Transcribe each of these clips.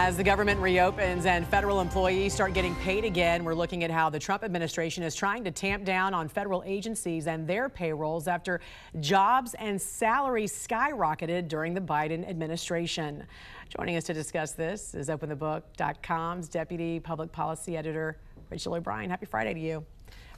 As the government reopens and federal employees start getting paid again, we're looking at how the Trump administration is trying to tamp down on federal agencies and their payrolls after jobs and salaries skyrocketed during the Biden administration. Joining us to discuss this is OpenTheBook.com's Deputy Public Policy Editor, Rachel O'Brien. Happy Friday to you.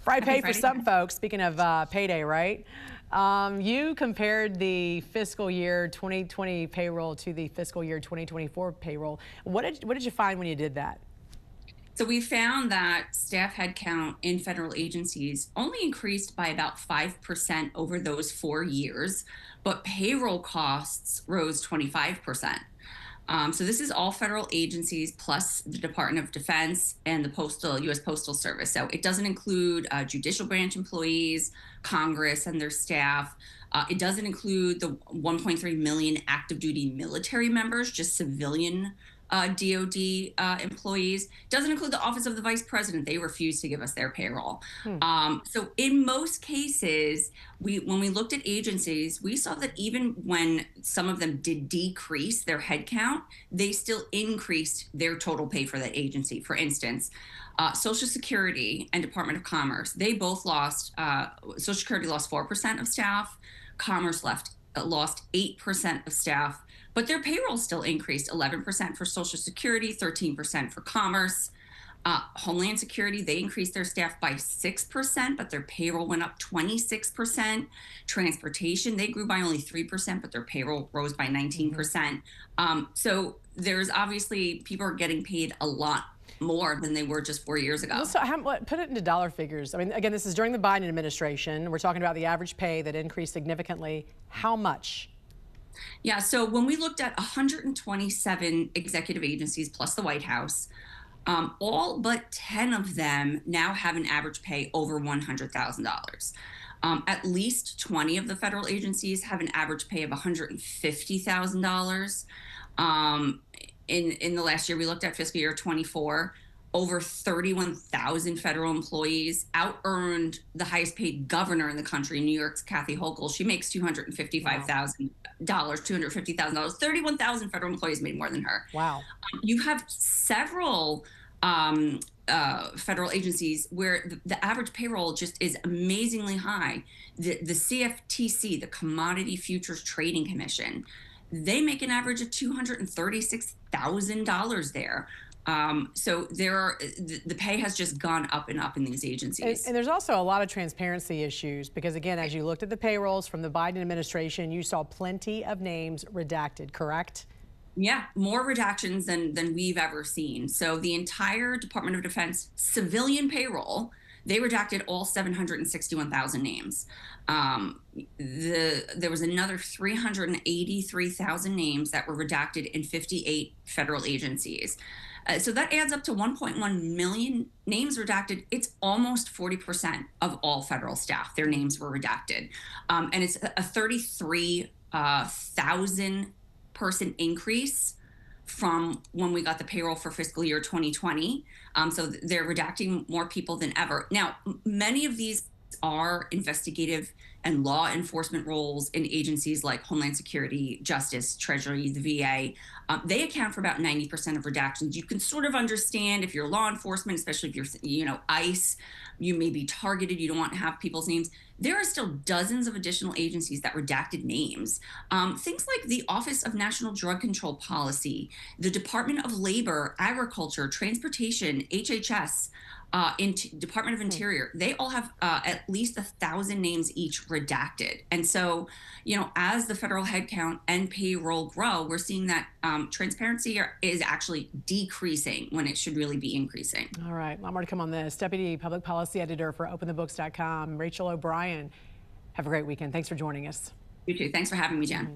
Friday for some folks. Speaking of payday, right? You compared the fiscal year 2020 payroll to the fiscal year 2024 payroll. What did you find when you did that? So we found that staff headcount in federal agencies only increased by about 5% over those 4 years, but payroll costs rose 25%. So this is all federal agencies plus the Department of Defense and the U.S. Postal Service. So it doesn't include judicial branch employees, Congress and their staff. It doesn't include the 1.3 million active duty military members, just civilian DOD employees. Doesn't include the Office of the Vice President. They refuse to give us their payroll. So in most cases, when we looked at agencies, we saw that even when some of them did decrease their headcount, they still increased their total pay for that agency. For instance, Social Security and Department of Commerce, they both lost, Social Security lost 4% of staff, Commerce lost 8% of staff, but their payroll still increased 11% for Social Security, 13% for Commerce. Homeland Security, they increased their staff by 6%, but their payroll went up 26%. Transportation, they grew by only 3%, but their payroll rose by 19%. So there's obviously, people are getting paid a lot more than they were just 4 years ago. So put it into dollar figures. I mean, again, this is during the Biden administration. We're talking about the average pay that increased significantly. How much? Yeah, so when we looked at 127 executive agencies plus the White House, all but 10 of them now have an average pay over $100,000. At least 20 of the federal agencies have an average pay of $150,000. In the last year, we looked at fiscal year 24, over 31,000 federal employees out-earned the highest paid governor in the country, New York's Kathy Hochul. She makes $255,000, $250,000. 31,000 federal employees made more than her. Wow. You have several federal agencies where the average payroll just is amazingly high. The CFTC, the Commodity Futures Trading Commission, they make an average of $236,000 there. So the pay has just gone up and up in these agencies. And there's also a lot of transparency issues because, again, as you looked at the payrolls from the Biden administration, you saw plenty of names redacted, correct? Yeah, more redactions than we've ever seen. So the entire Department of Defense civilian payroll, they redacted all 761,000 names. There was another 383,000 names that were redacted in 58 federal agencies. So that adds up to 1.1 million names redacted. It's almost 40% of all federal staff. Their names were redacted. And it's a 33,000 person increase from when we got the payroll for fiscal year 2020. So they're redacting more people than ever. Now, many of these are investigative and law enforcement roles in agencies like Homeland Security, Justice, Treasury, the VA. They account for about 90% of redactions. You can sort of understand if you're law enforcement, especially if you're, ICE, you may be targeted, you don't want to have people's names. There are still dozens of additional agencies that redacted names. Things like the Office of National Drug Control Policy, the Department of Labor, Agriculture, Transportation, HHS, Department of Interior, they all have at least 1,000 names each redacted. And so, as the federal headcount and payroll grow, we're seeing that transparency is actually decreasing when it should really be increasing. All right, a lot more to come on this. Deputy Public Policy Editor for OpenTheBooks.com, Rachel O'Brien. Have a great weekend. Thanks for joining us. You too. Thanks for having me, Jen.